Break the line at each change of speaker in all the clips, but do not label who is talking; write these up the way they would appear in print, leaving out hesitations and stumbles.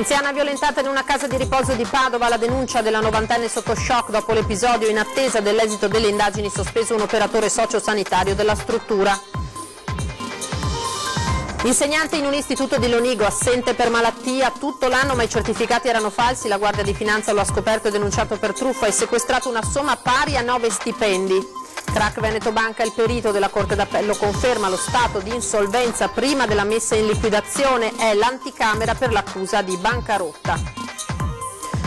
Un'anziana violentata in una casa di riposo di Padova, la denuncia della novantenne sotto shock dopo l'episodio. In attesa dell'esito delle indagini sospeso un operatore sociosanitario della struttura. Insegnante in un istituto di Lonigo, assente per malattia tutto l'anno ma i certificati erano falsi, la Guardia di Finanza lo ha scoperto e denunciato per truffa e sequestrato una somma pari a 9 stipendi. Crack Veneto Banca, il perito della Corte d'Appello conferma lo stato di insolvenza prima della messa in liquidazione, è l'anticamera per l'accusa di bancarotta.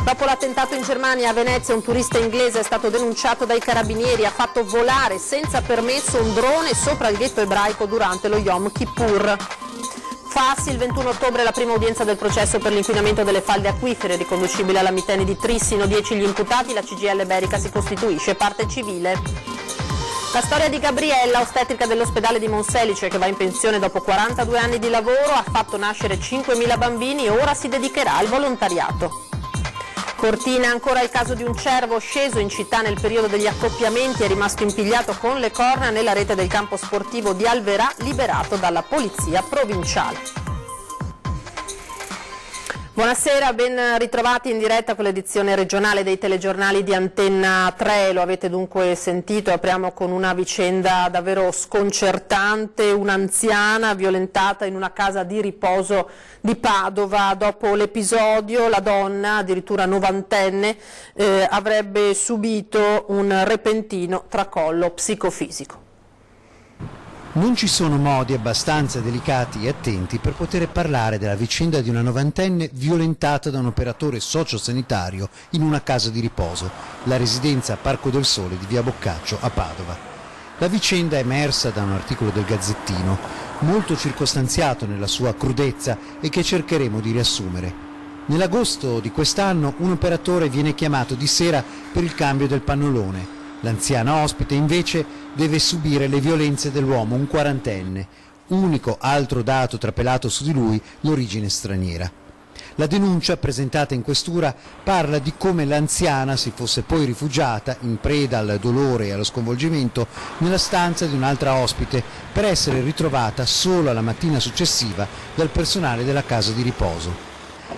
Dopo l'attentato in Germania, a Venezia un turista inglese è stato denunciato dai carabinieri, ha fatto volare senza permesso un drone sopra il ghetto ebraico durante lo Yom Kippur. Fasi, il 21 ottobre la prima udienza del processo per l'inquinamento delle falde acquifere riconducibile alla Miteni di Trissino, 10 gli imputati, la CGIL Berica si costituisce parte civile. La storia di Gabriella, ostetrica dell'ospedale di Monselice che va in pensione dopo 42 anni di lavoro, ha fatto nascere 5.000 bambini e ora si dedicherà al volontariato. Cortina, ancora il caso di un cervo sceso in città nel periodo degli accoppiamenti, è rimasto impigliato con le corna nella rete del campo sportivo di Alverà, liberato dalla polizia provinciale. Buonasera, ben ritrovati in diretta con l'edizione regionale dei telegiornali di Antenna 3, lo avete dunque sentito, apriamo con una vicenda davvero sconcertante, un'anziana violentata in una casa di riposo di Padova. Dopo l'episodio la donna, addirittura novantenne, avrebbe subito un repentino tracollo psicofisico.
Non ci sono modi abbastanza delicati e attenti per poter parlare della vicenda di una novantenne violentata da un operatore sociosanitario in una casa di riposo, la residenza Parco del Sole di via Boccaccio a Padova. La vicenda è emersa da un articolo del Gazzettino, molto circostanziato nella sua crudezza e che cercheremo di riassumere. Nell'agosto di quest'anno un operatore viene chiamato di sera per il cambio del pannolone. L'anziana ospite invece deve subire le violenze dell'uomo, un quarantenne, unico altro dato trapelato su di lui, l'origine straniera. La denuncia presentata in questura parla di come l'anziana si fosse poi rifugiata, in preda al dolore e allo sconvolgimento, nella stanza di un'altra ospite per essere ritrovata solo alla mattina successiva dal personale della casa di riposo.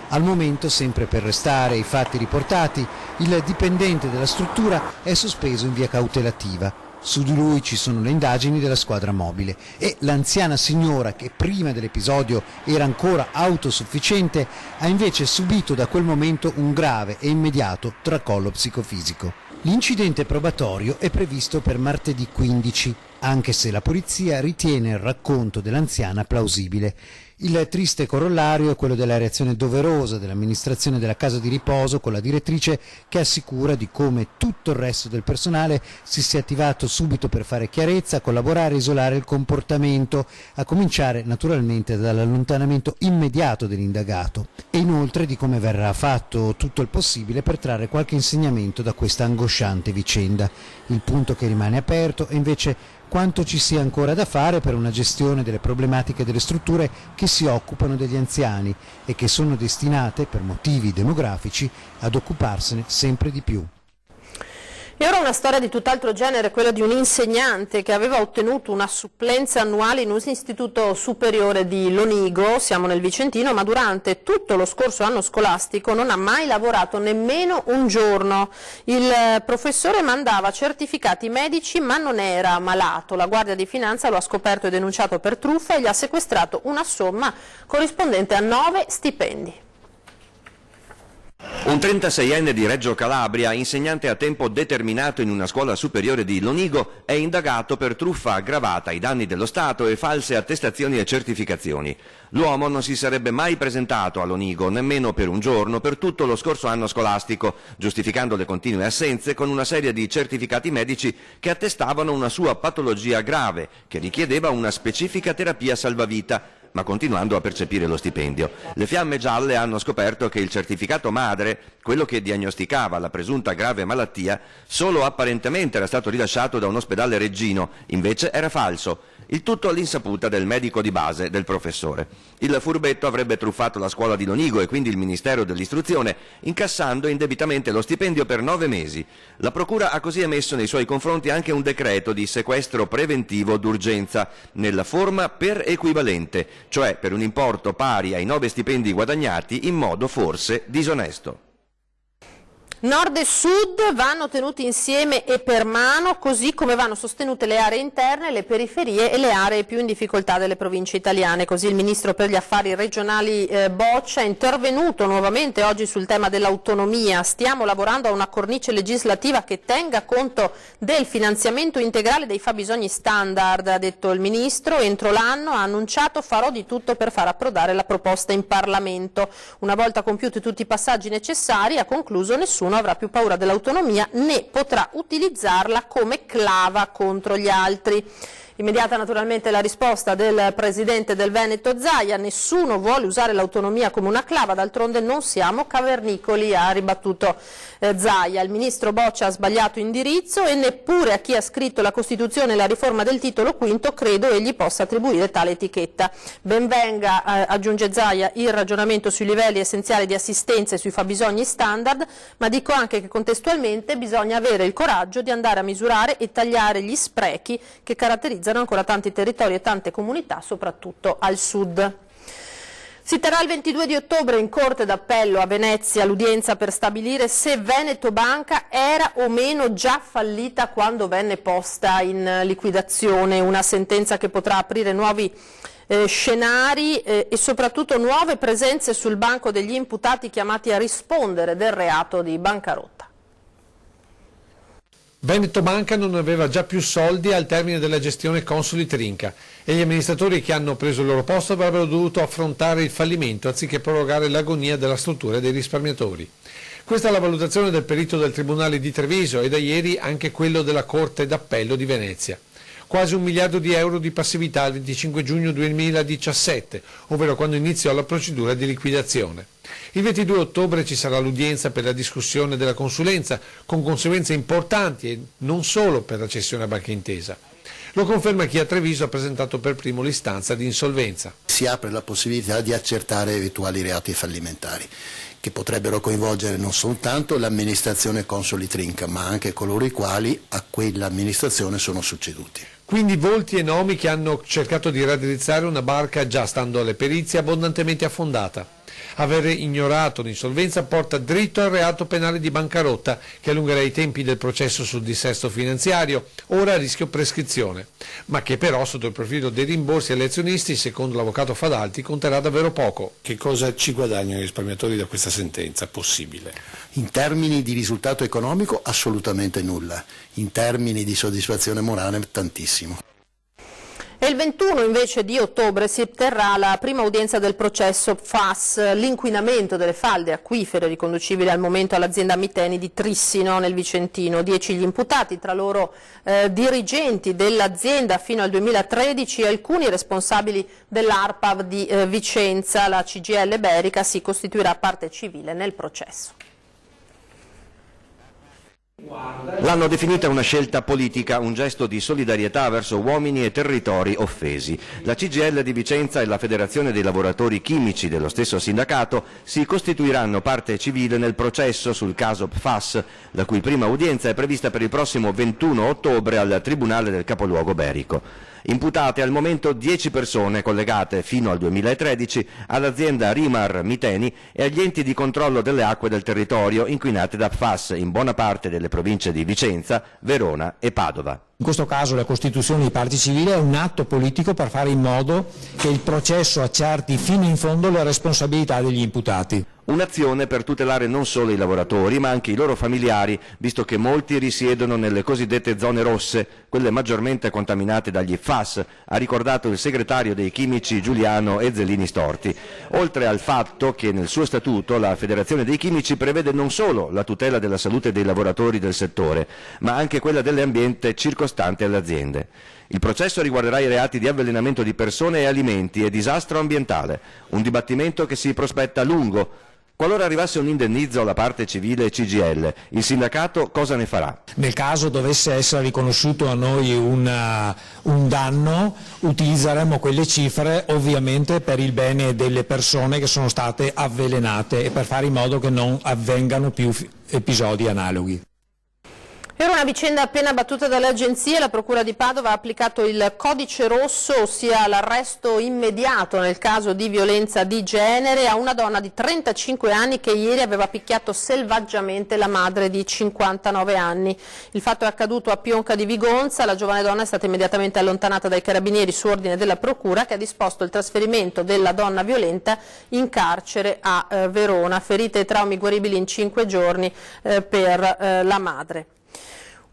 Al momento, sempre per restare ai fatti riportati, il dipendente della struttura è sospeso in via cautelativa. Su di lui ci sono le indagini della squadra mobile e l'anziana signora, che prima dell'episodio era ancora autosufficiente, ha invece subito da quel momento un grave e immediato tracollo psicofisico. L'incidente probatorio è previsto per martedì 15, anche se la polizia ritiene il racconto dell'anziana plausibile. Il triste corollario è quello della reazione doverosa dell'amministrazione della casa di riposo con la direttrice, che assicura di come tutto il resto del personale si sia attivato subito per fare chiarezza, collaborare e isolare il comportamento, a cominciare naturalmente dall'allontanamento immediato dell'indagato, e inoltre di come verrà fatto tutto il possibile per trarre qualche insegnamento da questa angosciante vicenda. Il punto che rimane aperto è invece quanto ci sia ancora da fare per una gestione delle problematiche delle strutture che si occupano degli anziani e che sono destinate, per motivi demografici, ad occuparsene sempre di più.
E ora una storia di tutt'altro genere, quella di un insegnante che aveva ottenuto una supplenza annuale in un istituto superiore di Lonigo, siamo nel Vicentino, ma durante tutto lo scorso anno scolastico non ha mai lavorato nemmeno un giorno. Il professore mandava certificati medici ma non era malato. La Guardia di Finanza lo ha scoperto e denunciato per truffa e gli ha sequestrato una somma corrispondente a 9 stipendi.
Un 36enne di Reggio Calabria, insegnante a tempo determinato in una scuola superiore di Lonigo, è indagato per truffa aggravata ai danni dello Stato e false attestazioni e certificazioni. L'uomo non si sarebbe mai presentato a Lonigo, nemmeno per un giorno, per tutto lo scorso anno scolastico, giustificando le continue assenze con una serie di certificati medici che attestavano una sua patologia grave, che richiedeva una specifica terapia salvavita, ma continuando a percepire lo stipendio. Le Fiamme Gialle hanno scoperto che il certificato madre quello che diagnosticava la presunta grave malattia, solo apparentemente era stato rilasciato da un ospedale reggino, invece era falso. Il tutto all'insaputa del medico di base, del professore. Il furbetto avrebbe truffato la scuola di Lonigo e quindi il Ministero dell'Istruzione, incassando indebitamente lo stipendio per 9 mesi. La Procura ha così emesso nei suoi confronti anche un decreto di sequestro preventivo d'urgenza, nella forma per equivalente, cioè per un importo pari ai 9 stipendi guadagnati in modo forse disonesto.
Nord e Sud vanno tenuti insieme e per mano, così come vanno sostenute le aree interne, le periferie e le aree più in difficoltà delle province italiane. Così il Ministro per gli Affari Regionali Boccia è intervenuto nuovamente oggi sul tema dell'autonomia. Stiamo lavorando a una cornice legislativa che tenga conto del finanziamento integrale dei fabbisogni standard, ha detto il Ministro. Entro l'anno, ha annunciato, farò di tutto per far approdare la proposta in Parlamento. Una volta compiuti tutti i passaggi necessari, ha concluso, nessuno avrà più paura dell'autonomia né potrà utilizzarla come clava contro gli altri. Immediata naturalmente la risposta del Presidente del Veneto Zaia: nessuno vuole usare l'autonomia come una clava, d'altronde non siamo cavernicoli, ha ribattuto Zaia. Il Ministro Boccia ha sbagliato indirizzo e neppure a chi ha scritto la Costituzione e la riforma del titolo V credo egli possa attribuire tale etichetta. Ben venga, aggiunge Zaia, il ragionamento sui livelli essenziali di assistenza e sui fabbisogni standard, ma dico anche che contestualmente bisogna avere il coraggio di andare a misurare e tagliare gli sprechi che caratterizzano ancora tanti territori e tante comunità, soprattutto al sud. Si terrà il 22 di ottobre in Corte d'Appello a Venezia l'udienza per stabilire se Veneto Banca era o meno già fallita quando venne posta in liquidazione, una sentenza che potrà aprire nuovi scenari e soprattutto nuove presenze sul banco degli imputati chiamati a rispondere del reato di bancarotta.
Veneto Banca non aveva già più soldi al termine della gestione Consoli Trinca e gli amministratori che hanno preso il loro posto avrebbero dovuto affrontare il fallimento anziché prorogare l'agonia della struttura dei risparmiatori. Questa è la valutazione del perito del Tribunale di Treviso e da ieri anche quello della Corte d'Appello di Venezia. Quasi 1 miliardo di euro di passività il 25 giugno 2017, ovvero quando iniziò la procedura di liquidazione. Il 22 ottobre ci sarà l'udienza per la discussione della consulenza, con conseguenze importanti e non solo per la cessione a Banca Intesa. Lo conferma chi a Treviso ha presentato per primo l'istanza di insolvenza.
Si apre la possibilità di accertare eventuali reati fallimentari, che potrebbero coinvolgere non soltanto l'amministrazione Consoli Trinca, ma anche coloro i quali a quell'amministrazione sono succeduti.
Quindi volti e nomi che hanno cercato di raddrizzare una barca già stando alle perizie abbondantemente affondata. Avere ignorato l'insolvenza porta dritto al reato penale di bancarotta, che allungherà i tempi del processo sul dissesto finanziario, ora a rischio prescrizione, ma che però sotto il profilo dei rimborsi agli azionisti, secondo l'avvocato Fadalti, conterà davvero poco.
Che cosa ci guadagnano i risparmiatori da questa sentenza possibile?
In termini di risultato economico assolutamente nulla, in termini di soddisfazione morale tantissimo.
E il 21 invece di ottobre si terrà la prima udienza del processo PFAS, l'inquinamento delle falde acquifere riconducibili al momento all'azienda Miteni di Trissino nel Vicentino. 10 gli imputati, tra loro dirigenti dell'azienda fino al 2013 e alcuni responsabili dell'ARPAV di Vicenza. La CGIL Berica si costituirà parte civile nel processo.
L'hanno definita una scelta politica, un gesto di solidarietà verso uomini e territori offesi. La CGIL di Vicenza e la Federazione dei lavoratori chimici dello stesso sindacato si costituiranno parte civile nel processo sul caso PFAS, la cui prima udienza è prevista per il prossimo 21 ottobre al Tribunale del capoluogo berico. Imputate al momento 10 persone collegate fino al 2013 all'azienda Rimar Miteni e agli enti di controllo delle acque del territorio inquinate da PFAS in buona parte delle province di Vicenza, Verona e Padova.
In questo caso la costituzione di parte civile è un atto politico per fare in modo che il processo accerti fino in fondo le responsabilità degli imputati.
Un'azione per tutelare non solo i lavoratori ma anche i loro familiari, visto che molti risiedono nelle cosiddette zone rosse, quelle maggiormente contaminate dagli PFAS, ha ricordato il segretario dei chimici Giuliano Ezzelini Storti, oltre al fatto che nel suo statuto la Federazione dei chimici prevede non solo la tutela della salute dei lavoratori del settore, ma anche quella dell'ambiente circostante alle aziende. Il processo riguarderà i reati di avvelenamento di persone e alimenti e disastro ambientale, un dibattimento che si prospetta lungo, Qualora arrivasse un indennizzo alla parte civile CGIL, il sindacato cosa ne farà?
Nel caso dovesse essere riconosciuto a noi un danno, utilizzeremo quelle cifre ovviamente per il bene delle persone che sono state avvelenate e per fare in modo che non avvengano più episodi analoghi.
Era una vicenda appena battuta dalle agenzie. La Procura di Padova ha applicato il codice rosso, ossia l'arresto immediato nel caso di violenza di genere a una donna di 35 anni che ieri aveva picchiato selvaggiamente la madre di 59 anni. Il fatto è accaduto a Pionca di Vigonza. La giovane donna è stata immediatamente allontanata dai carabinieri su ordine della Procura, che ha disposto il trasferimento della donna violenta in carcere a Verona. Ferite e traumi guaribili in 5 giorni per la madre.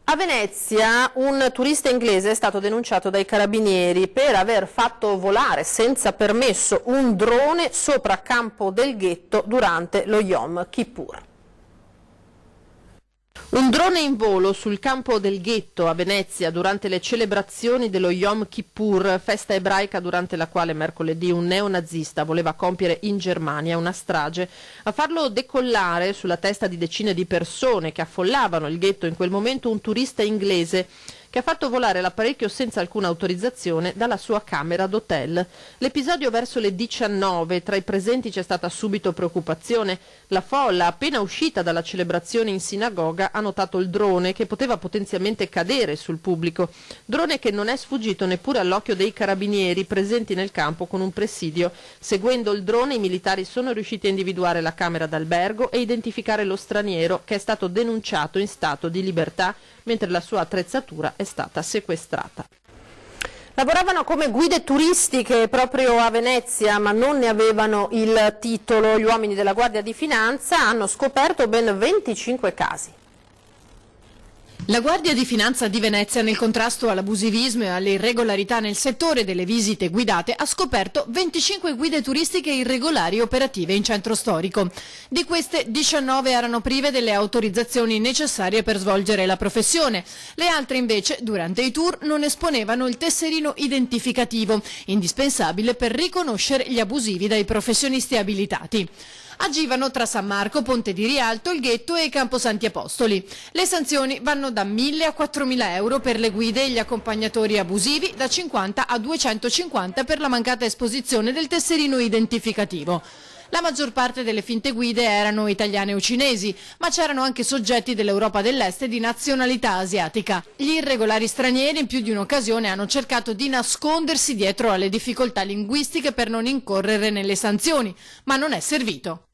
A Venezia un turista inglese è stato denunciato dai carabinieri per aver fatto volare senza permesso un drone sopra Campo del Ghetto durante lo Yom Kippur. Un drone in volo sul Campo del Ghetto a Venezia durante le celebrazioni dello Yom Kippur, festa ebraica durante la quale mercoledì un neonazista voleva compiere in Germania una strage. A farlo decollare sulla testa di decine di persone che affollavano il ghetto in quel momento un turista inglese che ha fatto volare l'apparecchio senza alcuna autorizzazione dalla sua camera d'hotel. L'episodio verso le 19, tra i presenti c'è stata subito preoccupazione. La folla, appena uscita dalla celebrazione in sinagoga, ha notato il drone che poteva potenzialmente cadere sul pubblico. Drone che non è sfuggito neppure all'occhio dei carabinieri presenti nel campo con un presidio. Seguendo il drone, i militari sono riusciti a individuare la camera d'albergo e identificare lo straniero, che è stato denunciato in stato di libertà, mentre la sua attrezzatura è stata sequestrata. Lavoravano come guide turistiche proprio a Venezia, ma non ne avevano il titolo. Gli uomini della Guardia di Finanza hanno scoperto ben 25 casi.
La Guardia di Finanza di Venezia, nel contrasto all'abusivismo e alle irregolarità nel settore delle visite guidate, ha scoperto 25 guide turistiche irregolari operative in centro storico. Di queste 19 erano prive delle autorizzazioni necessarie per svolgere la professione. Le altre invece, durante i tour, non esponevano il tesserino identificativo, indispensabile per riconoscere gli abusivi dai professionisti abilitati. Agivano tra San Marco, Ponte di Rialto, il Ghetto e Campo Santi Apostoli. Le sanzioni vanno da 1.000 a 4.000 euro per le guide e gli accompagnatori abusivi, da 50 a 250 per la mancata esposizione del tesserino identificativo. La maggior parte delle finte guide erano italiane o cinesi, ma c'erano anche soggetti dell'Europa dell'Est e di nazionalità asiatica. Gli irregolari stranieri in più di un'occasione hanno cercato di nascondersi dietro alle difficoltà linguistiche per non incorrere nelle sanzioni, ma non è servito.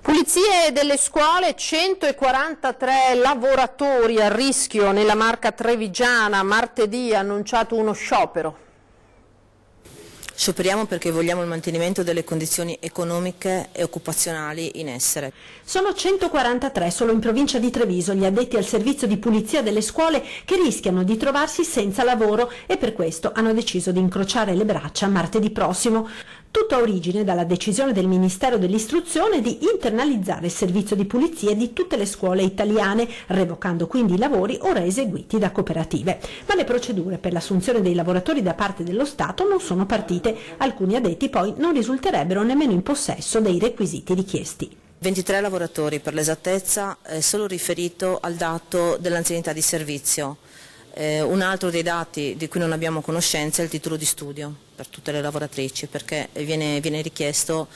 Pulizie delle scuole, 143 lavoratori a rischio nella Marca trevigiana. Martedì ha annunciato uno sciopero.
Scioperiamo perché vogliamo il mantenimento delle condizioni economiche e occupazionali in essere.
Sono 143 solo in provincia di Treviso gli addetti al servizio di pulizia delle scuole che rischiano di trovarsi senza lavoro e per questo hanno deciso di incrociare le braccia martedì prossimo. Tutto ha origine dalla decisione del Ministero dell'Istruzione di internalizzare il servizio di pulizie di tutte le scuole italiane, revocando quindi i lavori ora eseguiti da cooperative. Ma le procedure per l'assunzione dei lavoratori da parte dello Stato non sono partite. Alcuni addetti poi non risulterebbero nemmeno in possesso dei requisiti richiesti.
23 lavoratori per l'esattezza, solo riferito al dato dell'anzianità di servizio. Un altro dei dati di cui non abbiamo conoscenza è il titolo di studio per tutte le lavoratrici, perché viene richiesto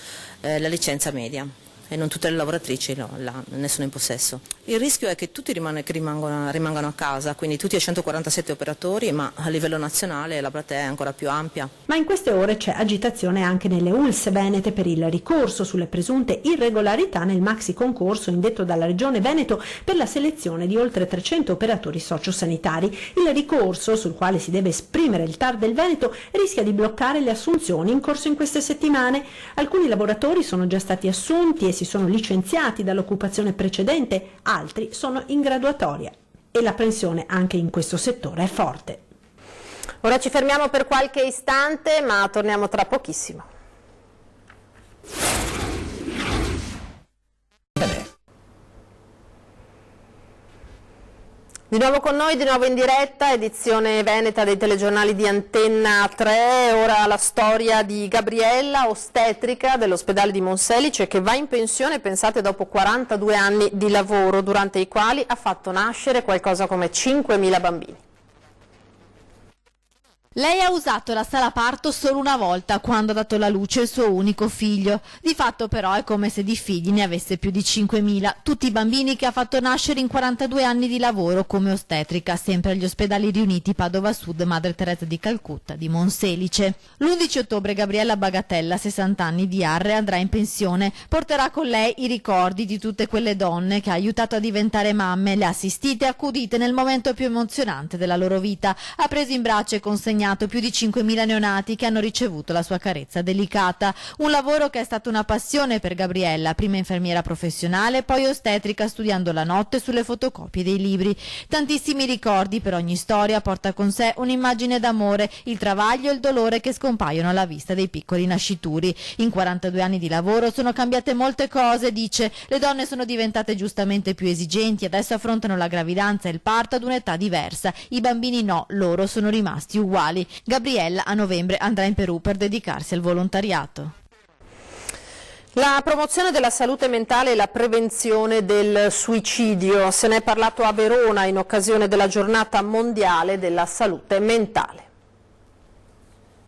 la licenza media e non tutte le lavoratrici ne sono in possesso. Il rischio è che tutti rimangano a casa, quindi tutti i 147 operatori, ma a livello nazionale la platea è ancora più ampia.
Ma in queste ore c'è agitazione anche nelle ULSS venete per il ricorso sulle presunte irregolarità nel maxi concorso indetto dalla Regione Veneto per la selezione di oltre 300 operatori sociosanitari. Il ricorso, sul quale si deve esprimere il TAR del Veneto, rischia di bloccare le assunzioni in corso in queste settimane. Alcuni lavoratori sono già stati assunti e si sono licenziati dall'occupazione precedente, altri sono in graduatoria e l'apprensione anche in questo settore è forte.
Ora ci fermiamo per qualche istante, ma torniamo tra pochissimo. Di nuovo con noi, di nuovo in diretta, edizione veneta dei telegiornali di Antenna 3, ora la storia di Gabriella, ostetrica dell'ospedale di Monselice, che va in pensione, pensate, dopo 42 anni di lavoro, durante i quali ha fatto nascere qualcosa come 5.000 bambini.
Lei ha usato la sala parto solo una volta, quando ha dato alla luce il suo unico figlio. Di fatto però è come se di figli ne avesse più di 5.000, tutti i bambini che ha fatto nascere in 42 anni di lavoro come ostetrica, sempre agli ospedali riuniti Padova Sud, Madre Teresa di Calcutta, di Monselice. L'11 ottobre Gabriella Bagatella, 60 anni, di Arre, andrà in pensione. Porterà con lei i ricordi di tutte quelle donne che ha aiutato a diventare mamme, le ha assistite e accudite nel momento più emozionante della loro vita. Ha preso in braccio e consegnato più di 5.000 neonati che hanno ricevuto la sua carezza delicata. Un lavoro che è stato una passione per Gabriella, prima infermiera professionale, poi ostetrica, studiando la notte sulle fotocopie dei libri. Tantissimi ricordi, per ogni storia porta con sé un'immagine d'amore, il travaglio e il dolore che scompaiono alla vista dei piccoli nascituri. In 42 anni di lavoro sono cambiate molte cose, dice. Le donne sono diventate giustamente più esigenti, adesso affrontano la gravidanza e il parto ad un'età diversa. I bambini no, loro sono rimasti uguali. Gabriella a novembre andrà in Perù per dedicarsi al volontariato.
La promozione della salute mentale e la prevenzione del suicidio. Se ne è parlato a Verona in occasione della giornata mondiale della salute mentale.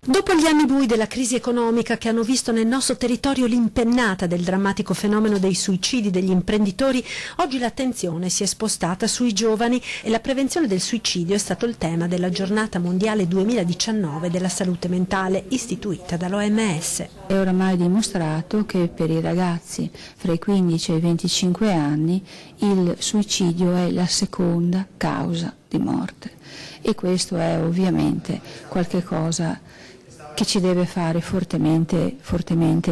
Dopo gli anni bui della crisi economica che hanno visto nel nostro territorio l'impennata del drammatico fenomeno dei suicidi degli imprenditori, oggi l'attenzione si è spostata sui giovani e la prevenzione del suicidio è stato il tema della giornata mondiale 2019 della salute mentale istituita dall'OMS.
È oramai dimostrato che per i ragazzi fra i 15 e i 25 anni il suicidio è la seconda causa di morte e questo è ovviamente qualche cosa che ci deve fare fortemente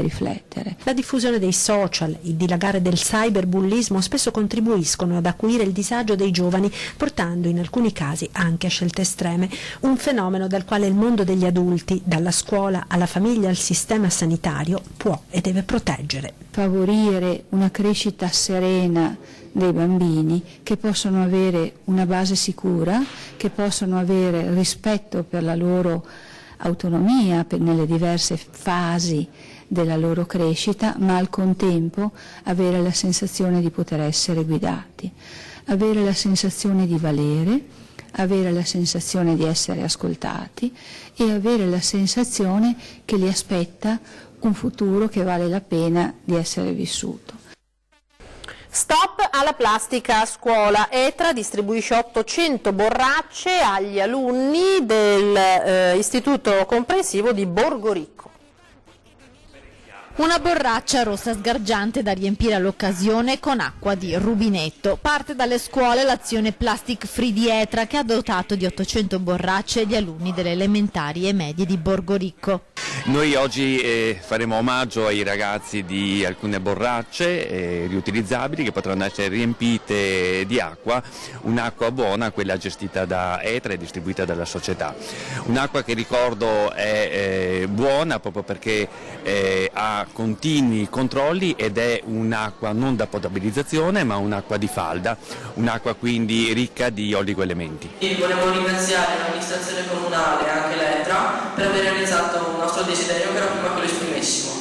riflettere.
La diffusione dei social, il dilagare del cyberbullismo spesso contribuiscono ad acuire il disagio dei giovani, portando in alcuni casi anche a scelte estreme, un fenomeno dal quale il mondo degli adulti, dalla scuola alla famiglia al sistema sanitario, può e deve proteggere.
Favorire una crescita serena dei bambini che possono avere una base sicura, che possono avere rispetto per la loro autonomia nelle diverse fasi della loro crescita, ma al contempo avere la sensazione di poter essere guidati, avere la sensazione di valere, avere la sensazione di essere ascoltati e avere la sensazione che li aspetta un futuro che vale la pena di essere vissuto.
Stop alla plastica a scuola. ETRA distribuisce 800 borracce agli alunni dell'Istituto Comprensivo di Borgoricco.
Una borraccia rossa sgargiante da riempire all'occasione con acqua di rubinetto. Parte dalle scuole l'azione Plastic Free di ETRA, che ha dotato di 800 borracce gli alunni delle elementari e medie di Borgoricco.
Noi oggi faremo omaggio ai ragazzi di alcune borracce riutilizzabili che potranno essere riempite di acqua, un'acqua buona, quella gestita da ETRA e distribuita dalla società. Un'acqua che, ricordo, è buona proprio perché ha continui controlli ed è un'acqua non da potabilizzazione ma un'acqua di falda, un'acqua quindi ricca di oligoelementi.
Volevo ringraziare l'amministrazione comunale e anche l'ETRA per aver realizzato un nostro desiderio che era prima che lo esprimessimo.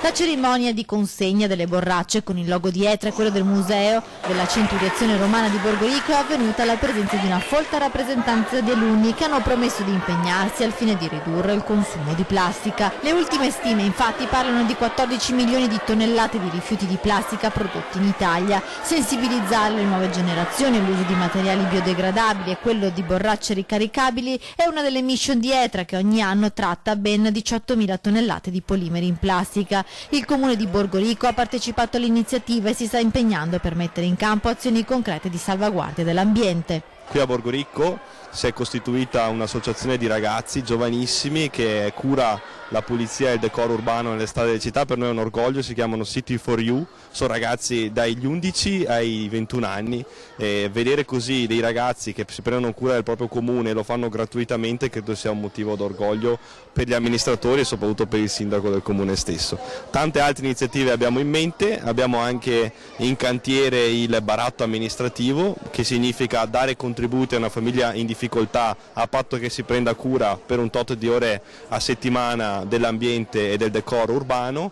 La cerimonia di consegna delle borracce con il logo di ETRA e quello del Museo della Centuriazione Romana di Borgoricco è avvenuta alla presenza di una folta rappresentanza di alunni che hanno promesso di impegnarsi al fine di ridurre il consumo di plastica. Le ultime stime infatti parlano di 14 milioni di tonnellate di rifiuti di plastica prodotti in Italia. Sensibilizzare le nuove generazioni all'uso di materiali biodegradabili e quello di borracce ricaricabili è una delle mission di ETRA, che ogni anno tratta ben 18.000 tonnellate di polimeri in plastica. Il comune di Borgoricco ha partecipato all'iniziativa e si sta impegnando per mettere in campo azioni concrete di salvaguardia dell'ambiente.
qui a Borgoricco si è costituita un'associazione di ragazzi giovanissimi che cura la pulizia e il decoro urbano nelle strade delle città. Per noi è un orgoglio, si chiamano City for You, sono ragazzi dagli 11 ai 21 anni e vedere così dei ragazzi che si prendono cura del proprio comune e lo fanno gratuitamente credo sia un motivo d'orgoglio per gli amministratori e soprattutto per il sindaco del comune stesso. Tante altre iniziative abbiamo in mente, abbiamo anche in cantiere il baratto amministrativo, che significa dare contributi a una famiglia in difficoltà a patto che si prenda cura per un tot di ore a settimana dell'ambiente e del decoro urbano.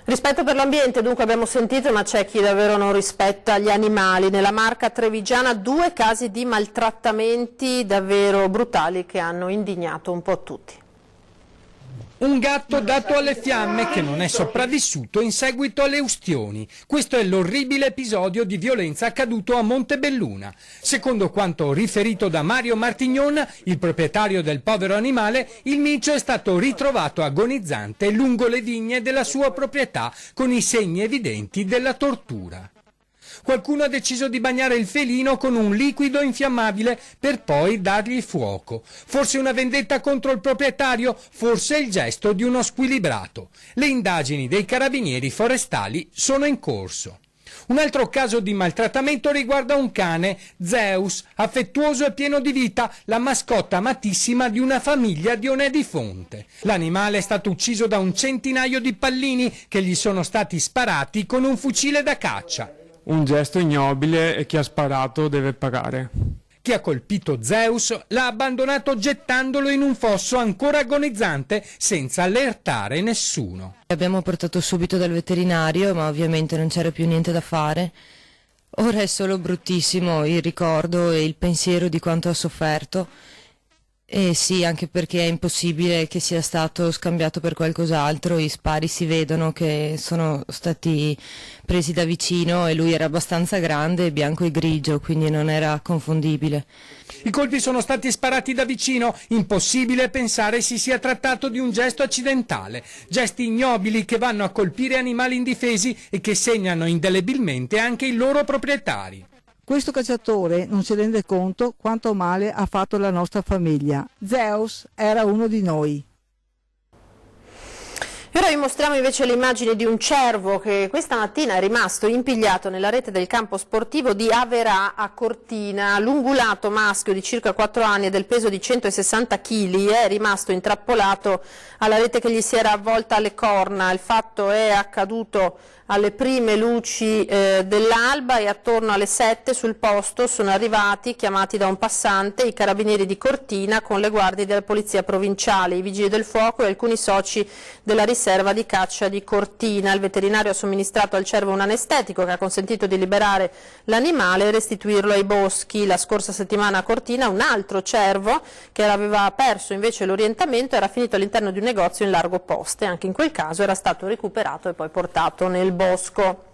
Rispetto per l'ambiente, dunque abbiamo sentito, ma c'è chi davvero non rispetta gli animali. Nella Marca trevigiana 2 casi di maltrattamenti davvero brutali che hanno indignato un po' tutti.
Un gatto dato alle fiamme che non è sopravvissuto in seguito alle ustioni. Questo è l'orribile episodio di violenza accaduto a Montebelluna. Secondo quanto riferito da Mario Martignon, il proprietario del povero animale, il micio è stato ritrovato agonizzante lungo le vigne della sua proprietà con i segni evidenti della tortura. Qualcuno ha deciso di bagnare il felino con un liquido infiammabile per poi dargli fuoco. Forse una vendetta contro il proprietario, forse il gesto di uno squilibrato. Le indagini dei carabinieri forestali sono in corso. Un altro caso di maltrattamento riguarda un cane, Zeus, affettuoso e pieno di vita, la mascotta amatissima di una famiglia di Onè di Fonte. L'animale è stato ucciso da un centinaio di pallini che gli sono stati sparati con un fucile da caccia.
Un gesto ignobile e chi ha sparato deve pagare.
Chi ha colpito Zeus l'ha abbandonato gettandolo in un fosso ancora agonizzante senza allertare nessuno.
Abbiamo portato subito dal veterinario, ma ovviamente non c'era più niente da fare. Ora è solo bruttissimo il ricordo e il pensiero di quanto ha sofferto. E sì, anche perché è impossibile che sia stato scambiato per qualcos'altro, i spari si vedono che sono stati presi da vicino e lui era abbastanza grande, bianco e grigio, quindi non era confondibile.
I colpi sono stati sparati da vicino, impossibile pensare si sia trattato di un gesto accidentale. Gesti ignobili che vanno a colpire animali indifesi e che segnano indelebilmente anche i loro proprietari.
Questo cacciatore non si rende conto quanto male ha fatto la nostra famiglia. Zeus era uno di noi.
E ora vi mostriamo invece le immagini di un cervo che questa mattina è rimasto impigliato nella rete del campo sportivo di Averà a Cortina. L'ungulato maschio di circa 4 anni e del peso di 160 kg è rimasto intrappolato alla rete che gli si era avvolta alle corna. Il fatto è accaduto alle prime luci dell'alba e attorno alle 7 sul posto sono arrivati, chiamati da un passante, i carabinieri di Cortina con le guardie della polizia provinciale, i vigili del fuoco e alcuni soci della riserva di caccia di Cortina. Il veterinario ha somministrato al cervo un anestetico che ha consentito di liberare l'animale e restituirlo ai boschi. La scorsa settimana a Cortina un altro cervo che aveva perso invece l'orientamento era finito all'interno di un negozio in largo Poste. Anche in quel caso era stato recuperato e poi portato nel bosco.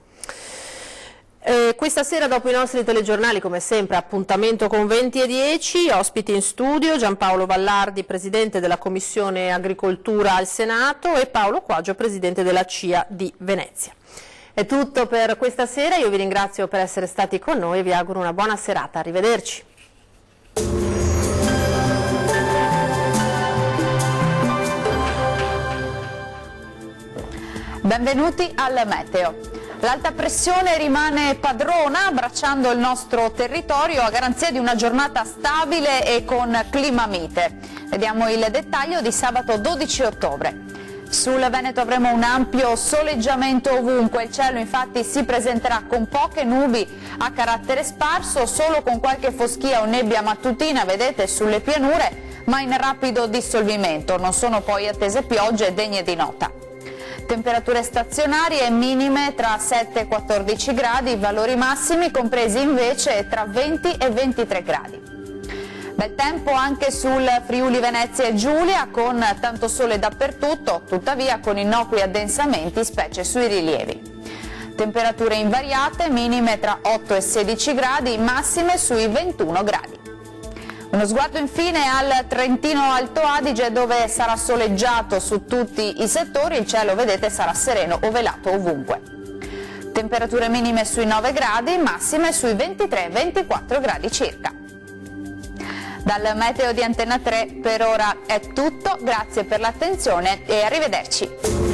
Questa sera dopo i nostri telegiornali come sempre appuntamento con 20:10, ospiti in studio Giampaolo Vallardi, presidente della Commissione Agricoltura al Senato e Paolo Quaggio, presidente della CIA di Venezia. È tutto per questa sera, io vi ringrazio per essere stati con noi e vi auguro una buona serata, arrivederci.
Benvenuti al Meteo. L'alta pressione rimane padrona abbracciando il nostro territorio a garanzia di una giornata stabile e con clima mite. Vediamo il dettaglio di sabato 12 ottobre. Sul Veneto avremo un ampio soleggiamento ovunque, il cielo infatti si presenterà con poche nubi a carattere sparso, solo con qualche foschia o nebbia mattutina, vedete, sulle pianure, ma in rapido dissolvimento. Non sono poi attese piogge degne di nota. Temperature stazionarie minime tra 7 e 14 gradi, valori massimi compresi invece tra 20 e 23 gradi. Bel tempo anche sul Friuli Venezia e Giulia con tanto sole dappertutto, tuttavia con innocui addensamenti specie sui rilievi. Temperature invariate, minime tra 8 e 16 gradi, massime sui 21 gradi. Uno sguardo infine al Trentino Alto Adige dove sarà soleggiato su tutti i settori, il cielo vedete sarà sereno o velato ovunque. Temperature minime sui 9 gradi, massime sui 23-24 gradi circa. Dal meteo di Antenna 3 per ora è tutto, grazie per l'attenzione e arrivederci.